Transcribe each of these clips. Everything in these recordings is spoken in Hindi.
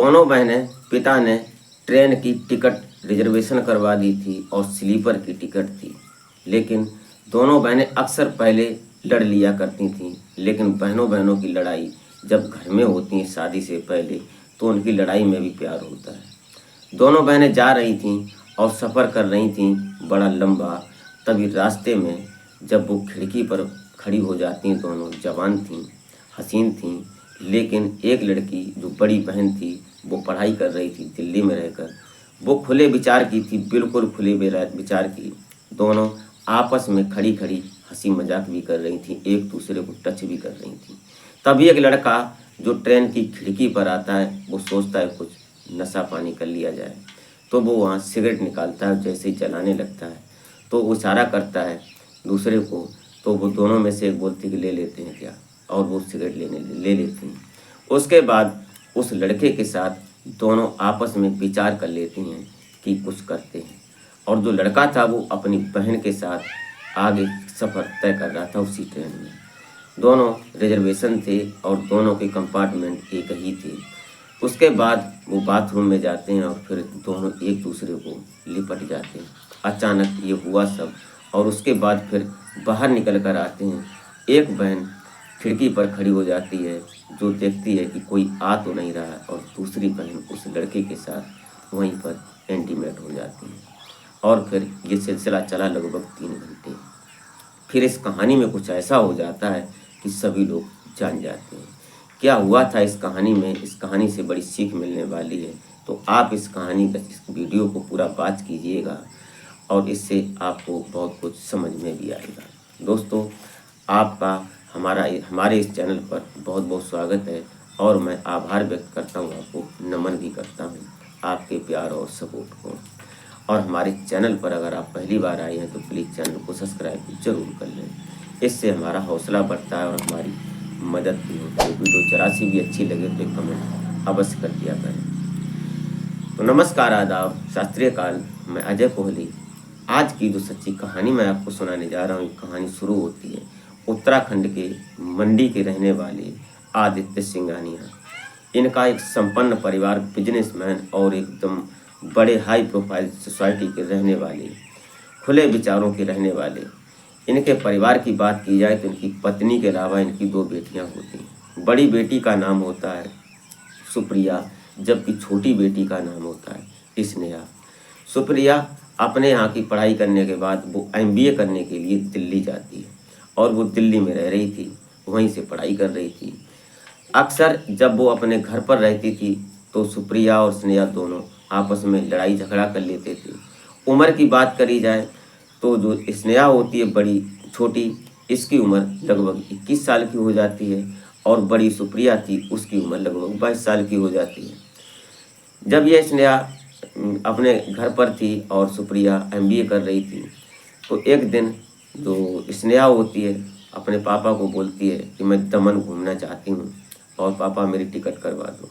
दोनों बहनें, पिता ने ट्रेन की टिकट रिजर्वेशन करवा दी थी और स्लीपर की टिकट थी। लेकिन दोनों बहनें अक्सर पहले लड़ लिया करती थीं। लेकिन बहनों बहनों की लड़ाई जब घर में होती है शादी से पहले, तो उनकी लड़ाई में भी प्यार होता है। दोनों बहनें जा रही थीं और सफ़र कर रही थीं बड़ा लंबा। तभी रास्ते में जब वो खिड़की पर खड़ी हो जाती, दोनों जवान थीं, हसीन थीं। लेकिन एक लड़की जो बड़ी बहन थी, वो पढ़ाई कर रही थी दिल्ली में रहकर। वो खुले विचार की थी, बिल्कुल खुले विचार की। दोनों आपस में खड़ी खड़ी हंसी मजाक भी कर रही थी, एक दूसरे को टच भी कर रही थी। तभी एक लड़का जो ट्रेन की खिड़की पर आता है, वो सोचता है कुछ नशा पानी कर लिया जाए। तो वो वहाँ सिगरेट निकालता है, जैसे ही जलाने लगता है तो वो इशारा करता है दूसरे को। तो वो दोनों में से एक बोलती कि ले लेते हैं क्या, और वो सिगरेट ले लेती हैं। उसके बाद उस लड़के के साथ दोनों आपस में विचार कर लेती हैं कि कुछ करते हैं। और जो लड़का था वो अपनी बहन के साथ आगे सफ़र तय कर रहा था उसी ट्रेन में। दोनों रिजर्वेशन थे और दोनों के कंपार्टमेंट एक ही थे। उसके बाद वो बाथरूम में जाते हैं और फिर दोनों एक दूसरे को लिपट जाते हैं। अचानक ये हुआ सब, और उसके बाद फिर बाहर निकल कर आते हैं। एक बहन खिड़की पर खड़ी हो जाती है, जो देखती है कि कोई आ तो नहीं रहा है, और दूसरी बहन उस लड़के के साथ वहीं पर इंटीमेट हो जाती है। और फिर ये सिलसिला चला लगभग 3 घंटे। फिर इस कहानी में कुछ ऐसा हो जाता है कि सभी लोग जान जाते हैं क्या हुआ था इस कहानी में। इस कहानी से बड़ी सीख मिलने वाली है। तो आप इस कहानी का, इस वीडियो को पूरा वॉच कीजिएगा और इससे आपको बहुत कुछ समझ में भी आएगा। दोस्तों, आपका हमारे इस चैनल पर बहुत बहुत स्वागत है, और मैं आभार व्यक्त करता हूँ, आपको नमन भी करता हूँ आपके प्यार और सपोर्ट को। और हमारे चैनल पर अगर आप पहली बार आए हैं तो प्लीज़ चैनल को सब्सक्राइब जरूर कर लें। इससे हमारा हौसला बढ़ता है और हमारी मदद भी होती है। वीडियो जरा सी भी अच्छी लगे तो एक कमेंट अवश्य कर दिया करें। तो नमस्कार, आदाब, शास्त्रीय काल। मैं अजय कोहली। आज की जो सच्ची कहानी मैं आपको सुनाने जा रहा हूँ, कहानी शुरू होती है उत्तराखंड के मंडी के रहने वाले आदित्य सिंघानिया। इनका एक संपन्न परिवार, बिजनेसमैन और एकदम बड़े हाई प्रोफाइल सोसाइटी के रहने वाले, खुले विचारों के रहने वाले। इनके परिवार की बात की जाए तो इनकी पत्नी के अलावा इनकी 2 बेटियां होती हैं। बड़ी बेटी का नाम होता है सुप्रिया, जबकि छोटी बेटी का नाम होता है स्नेहा। सुप्रिया अपने यहाँ की पढ़ाई करने के बाद वो MBA करने के लिए दिल्ली जाती है, और वो दिल्ली में रह रही थी, वहीं से पढ़ाई कर रही थी। अक्सर जब वो अपने घर पर रहती थी तो सुप्रिया और स्नेहा दोनों आपस में लड़ाई झगड़ा कर लेते थे। उम्र की बात करी जाए तो जो स्नेहा होती है बड़ी छोटी, इसकी उम्र लगभग 21 साल की हो जाती है, और बड़ी सुप्रिया थी, उसकी उम्र लगभग 22 साल की हो जाती है। जब ये स्नेहा अपने घर पर थी और सुप्रिया MBA कर रही थी, तो एक दिन जो स्नेहा होती है अपने पापा को बोलती है कि मैं दमन घूमना चाहती हूँ और पापा मेरी टिकट करवा दो।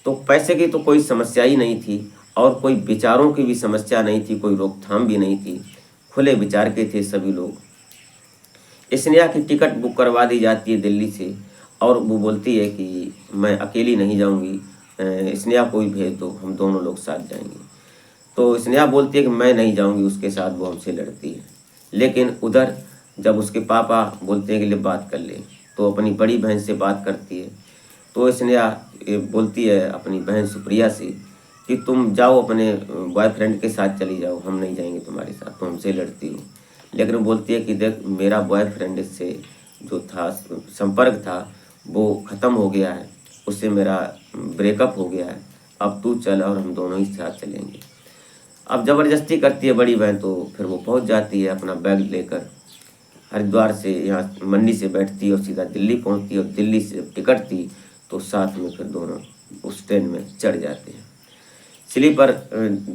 तो पैसे की तो कोई समस्या ही नहीं थी, और कोई विचारों की भी समस्या नहीं थी, कोई रोकथाम भी नहीं थी। खुले विचार के थे सभी लोग। स्नेहा की टिकट बुक करवा दी जाती है दिल्ली से, और वो बोलती है कि मैं अकेली नहीं जाऊंगी, स्नेहा को भी भेज दो, हम दोनों लोग साथ जाएंगे। तो स्नेहा बोलती है कि मैं नहीं जाऊंगी उसके साथ, वो हमसे लड़ती है। लेकिन उधर जब उसके पापा बोलते हैं कि ले बात कर ले, तो अपनी बड़ी बहन से बात करती है। तो स्नेहा बोलती है अपनी बहन सुप्रिया से कि तुम जाओ अपने बॉयफ्रेंड के साथ चली जाओ, हम नहीं जाएंगे तुम्हारे साथ, तो हमसे लड़ती हो। लेकिन वो बोलती है कि देख, मेरा बॉयफ्रेंड से जो था संपर्क था वो ख़त्म हो गया है, उससे मेरा ब्रेकअप हो गया है, अब तू चल और हम दोनों ही साथ चलेंगे। अब ज़बरदस्ती करती है बड़ी बहन, तो फिर वो पहुंच जाती है अपना बैग लेकर। हरिद्वार से यहाँ मंडी से बैठती है और सीधा दिल्ली पहुंचती है, और दिल्ली से टिकट थी तो साथ में फिर दोनों उस ट्रेन में चढ़ जाते हैं। स्लीपर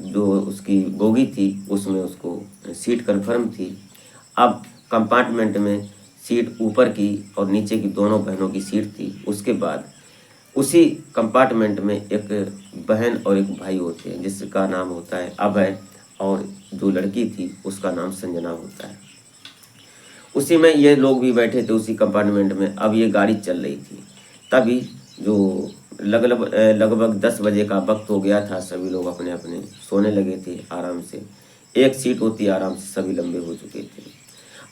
जो उसकी बोगी थी उसमें उसको सीट कंफर्म थी। अब कंपार्टमेंट में सीट ऊपर की और नीचे की दोनों बहनों की सीट थी। उसके बाद उसी कंपार्टमेंट में एक बहन और एक भाई होते हैं, जिसका नाम होता है अभय, और जो लड़की थी उसका नाम संजना होता है। उसी में ये लोग भी बैठे थे उसी कंपार्टमेंट में। अब ये गाड़ी चल रही थी, तभी जो लगभग 10 बजे का वक्त हो गया था। सभी लोग अपने अपने सोने लगे थे आराम से। एक सीट होती आराम से, सभी लंबे हो चुके थे।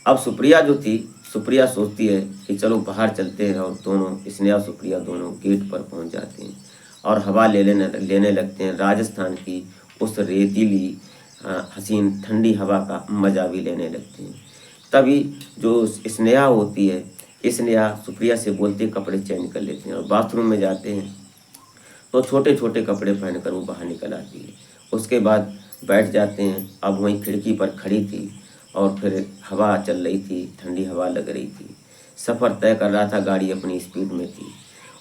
अब सुप्रिया जो थी, सुप्रिया सोचती है कि चलो बाहर चलते हैं, और दोनों, स्नेहा और सुप्रिया दोनों गेट पर पहुंच जाते हैं और हवा लेने लगते हैं। राजस्थान की उस रेतीली हसीन ठंडी हवा का मजा भी लेने लगते हैं। तभी जो स्नेहा होती है, स्नेहा सुप्रिया से बोलती है कपड़े चेंज कर लेते हैं, और बाथरूम में जाते हैं तो छोटे छोटे कपड़े पहनकर वो बाहर निकल आती है। उसके बाद बैठ जाते हैं। अब वहीं खिड़की पर खड़ी थी और फिर हवा चल रही थी, ठंडी हवा लग रही थी। सफ़र तय कर रहा था, गाड़ी अपनी स्पीड में थी।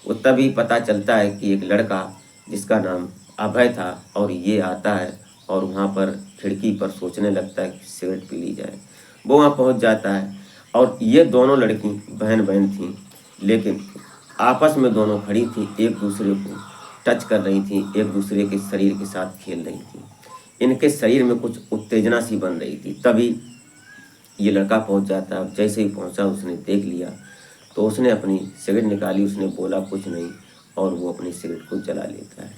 वो तभी पता चलता है कि एक लड़का जिसका नाम अभय था, और ये आता है और वहाँ पर खिड़की पर सोचने लगता है कि सिगरेट पी ली जाए। वो वहाँ पहुँच जाता है, और ये दोनों लड़की बहन बहन थीं, लेकिन आपस में दोनों खड़ी थी, एक दूसरे को टच कर रही थी, एक दूसरे के शरीर के साथ खेल रही थी। इनके शरीर में कुछ उत्तेजना सी बन रही थी। तभी ये लड़का पहुंच जाता है। जैसे ही पहुंचा, उसने देख लिया तो उसने अपनी सिगरेट निकाली, उसने बोला कुछ नहीं, और वो अपनी सिगरेट को जला लेता है।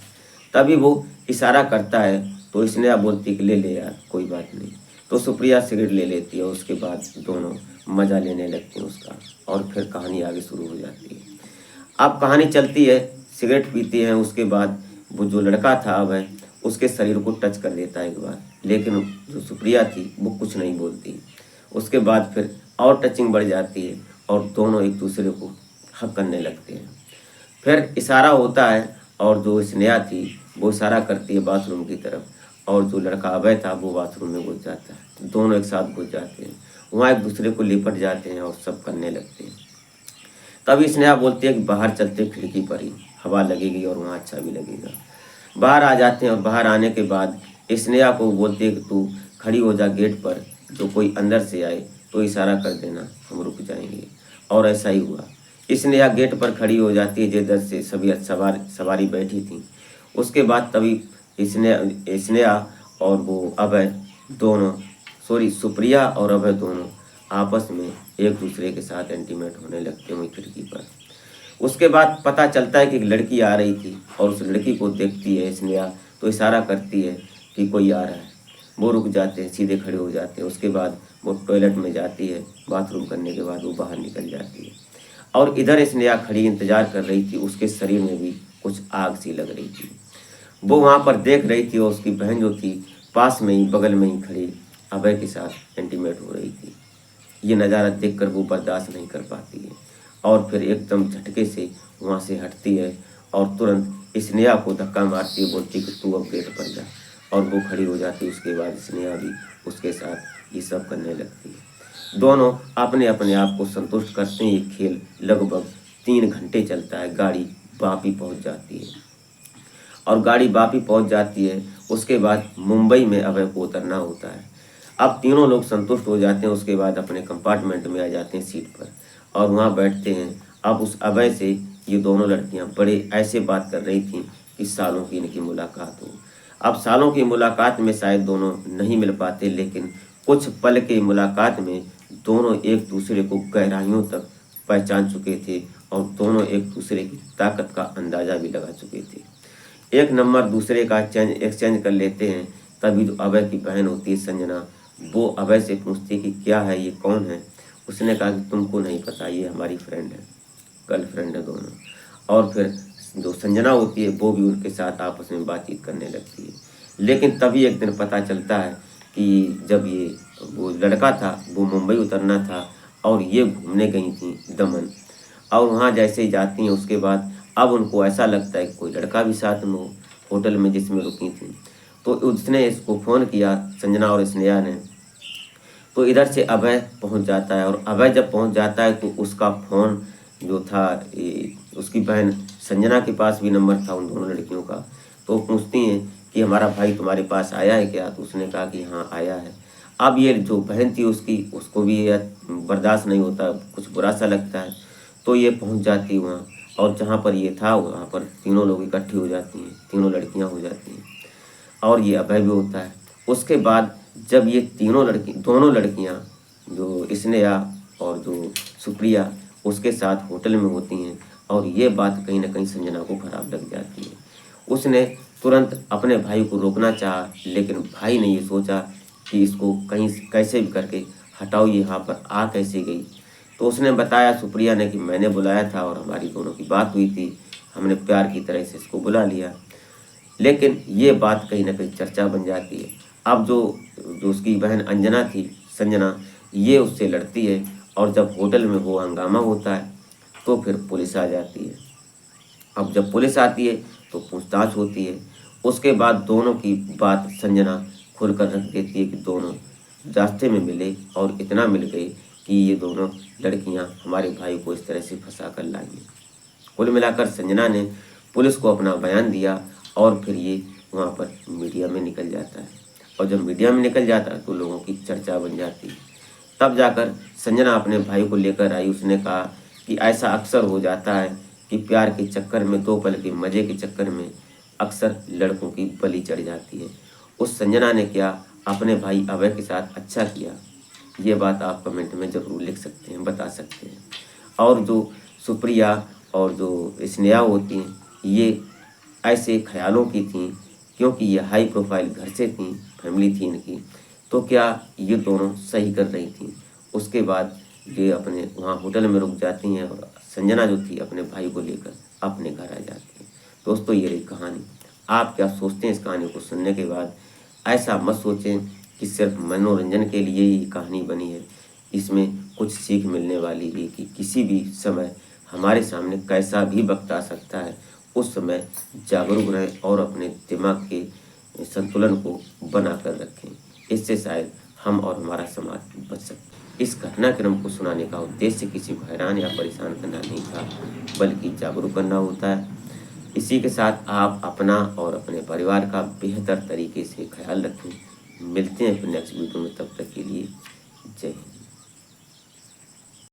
तभी वो इशारा करता है तो स्नेहा बोलती कि ले ले यार, कोई बात नहीं। तो सुप्रिया सिगरेट ले लेती है, उसके बाद दोनों मज़ा लेने लगते हैं उसका, और फिर कहानी आगे शुरू हो जाती है। अब कहानी चलती है, सिगरेट पीते हैं, उसके बाद वो जो लड़का था अब उसके शरीर को टच कर देता है एक बार, लेकिन जो सुप्रिया थी वो कुछ नहीं बोलती। उसके बाद फिर और टचिंग बढ़ जाती है, और दोनों एक दूसरे को हक करने लगते हैं। फिर इशारा होता है, और जो स्नेहा थी वो इशारा करती है बाथरूम की तरफ, और जो लड़का अभय था वो बाथरूम में घुस जाता है। दोनों एक साथ घुस जाते हैं, वहाँ एक दूसरे को लिपट जाते हैं और सब करने लगते हैं। तभी स्नेहा बोलती है कि बाहर चलते, खिड़की पर ही हवा लगेगी और वहाँ अच्छा भी लगेगा। बाहर आ जाते हैं, और बाहर आने के बाद स्नेहा को बोलती है कि तू खड़ी हो जा गेट पर, जो कोई अंदर से आए तो इशारा कर देना, हम रुक जाएंगे। और ऐसा ही हुआ। स्नेहा गेट पर खड़ी हो जाती है, जिधर से सभी सवारी बैठी थी। उसके बाद तभी स्नेहा और वो अभय दोनों, सॉरी सुप्रिया और अभय दोनों आपस में एक दूसरे के साथ इंटीमेट होने लगते हैं खिड़की पर। उसके बाद पता चलता है कि एक लड़की आ रही थी, और उस लड़की को देखती है स्नेहा तो इशारा करती है कि कोई आ रहा है। वो रुक जाते हैं, सीधे खड़े हो जाते हैं। उसके बाद वो टॉयलेट में जाती है, बाथरूम करने के बाद वो बाहर निकल जाती है। और इधर स्नेहा खड़ी इंतजार कर रही थी, उसके शरीर में भी कुछ आग सी लग रही थी। वो वहाँ पर देख रही थी, और उसकी बहन जो थी पास में ही, बगल में ही खड़ी अभय के साथ इंटीमेट हो रही थी। ये नज़ारा देखकर वो बर्दाश्त नहीं कर पाती है, और फिर एकदम झटके से वहाँ से हटती है, और तुरंत स्नेहा को धक्का मारती है, बोलती कि तू अब गेट पर जा, और वो खड़ी हो जाती है। उसके बाद स्नेहा भी उसके साथ ये सब करने लगती है। दोनों अपने अपने आप को संतुष्ट करते हैं। ये खेल लगभग 3 घंटे चलता है। गाड़ी वापी पहुँच जाती है, और गाड़ी वापी पहुँच जाती है। उसके बाद मुंबई में अभय को उतरना होता है। अब तीनों लोग संतुष्ट हो जाते हैं। उसके बाद अपने कंपार्टमेंट में आ जाते हैं सीट पर, और वहाँ बैठते हैं। अब उस अभय से ये दोनों लड़कियाँ बड़े ऐसे बात कर रही थीं कि सालों की इनकी मुलाकात हो। अब सालों की मुलाकात में शायद दोनों नहीं मिल पाते, लेकिन कुछ पल की मुलाकात में दोनों एक दूसरे को गहराइयों तक पहचान चुके थे, और दोनों एक दूसरे की ताकत का अंदाज़ा भी लगा चुके थे। एक नंबर दूसरे का एक्सचेंज कर लेते हैं। तभी जो अभय की बहन होती है संजना, वो अभय से पूछती है कि क्या है, ये कौन है। उसने कहा कि तुमको नहीं पता, ये हमारी फ्रेंड है, गर्लफ्रेंड है दोनों। और फिर जो संजना होती है वो भी उनके साथ आपस में बातचीत करने लगती है। लेकिन तभी एक दिन पता चलता है कि जब ये वो लड़का था वो मुंबई उतरना था, और ये घूमने गई थी दमन। और वहाँ जैसे ही जाती हैं, उसके बाद अब उनको ऐसा लगता है कि कोई लड़का भी साथ में हो, होटल में जिसमें रुकी थी। तो उसने इसको फ़ोन किया, संजना और स्नेहा ने। तो इधर से अभय पहुंच जाता है, और अभय जब पहुंच जाता है तो उसका फ़ोन जो था, उसकी बहन संजना के पास भी नंबर था उन दोनों लड़कियों का। तो पूछती हैं कि हमारा भाई तुम्हारे पास आया है क्या। तो उसने कहा कि हाँ आया है। अब ये जो बहन थी उसकी, उसको भी ये बर्दाश्त नहीं होता, कुछ बुरा सा लगता है। तो ये पहुंच जाती है वहाँ, और जहाँ पर ये था वहाँ पर तीनों लोग इकट्ठी हो जाती हैं, तीनों लड़कियाँ हो जाती हैं, और ये अभय भी होता है। उसके बाद जब ये दोनों लड़कियां, जो स्नेहा और जो सुप्रिया उसके साथ होटल में होती हैं, और ये बात कहीं ना कहीं संजना को खराब लग जाती है। उसने तुरंत अपने भाई को रोकना चाहा, लेकिन भाई ने ये सोचा कि इसको कहीं कैसे भी करके हटाओ, ये यहाँ पर आ कैसे गई। तो उसने बताया सुप्रिया ने कि मैंने बुलाया था और हमारी दोनों की बात हुई थी, हमने प्यार की तरह से इसको बुला लिया। लेकिन ये बात कहीं ना कहीं चर्चा बन जाती है। अब जो जो उसकी बहन अंजना थी, संजना, ये उससे लड़ती है और जब होटल में वो हंगामा होता है तो फिर पुलिस आ जाती है। अब जब पुलिस आती है तो पूछताछ होती है। उसके बाद दोनों की बात संजना खुलकर रख देती है कि दोनों रास्ते में मिले और इतना मिल गए कि ये दोनों लड़कियां हमारे भाई को इस तरह से फंसा कर लाई। कुल मिलाकर संजना ने पुलिस को अपना बयान दिया और फिर ये वहाँ पर मीडिया में निकल जाता है। और जब मीडिया में निकल जाता है तो लोगों की चर्चा बन जाती है। तब जाकर संजना अपने भाई को लेकर आई। उसने कहा कि ऐसा अक्सर हो जाता है कि प्यार के चक्कर में, दो पल के मज़े के चक्कर में अक्सर लड़कों की बलि चढ़ जाती है। उस संजना ने क्या अपने भाई अभय के साथ अच्छा किया, ये बात आप कमेंट में ज़रूर लिख सकते हैं, बता सकते हैं। और जो सुप्रिया और जो स्नेहा होती हैं, ये ऐसे ख्यालों की थीं क्योंकि ये हाई प्रोफाइल घर से थीं, फैमिली थी इनकी, तो क्या ये दोनों सही कर रही थीं। उसके बाद ये अपने वहाँ होटल में रुक जाती हैं और संजना जो थी अपने भाई को लेकर अपने घर आ जाती है। दोस्तों, ये रही कहानी। आप क्या सोचते हैं इस कहानी को सुनने के बाद? ऐसा मत सोचें कि सिर्फ मनोरंजन के लिए ही कहानी बनी है। इसमें कुछ सीख मिलने वाली भी कि किसी भी समय हमारे सामने कैसा भी वक्त आ सकता है। उस समय जागरूक रहें और अपने दिमाग के संतुलन को बना कर रखें। इससे शायद हम और हमारा समाज बच सकते। इस घटनाक्रम को सुनाने का उद्देश्य किसी को हैरान या परेशान करना नहीं था, बल्कि जागरूक करना होता है। इसी के साथ आप अपना और अपने परिवार का बेहतर तरीके से ख्याल रखें। मिलते हैं फिर नेक्स्ट वीडियो में, तब तक के लिए जय हिंद।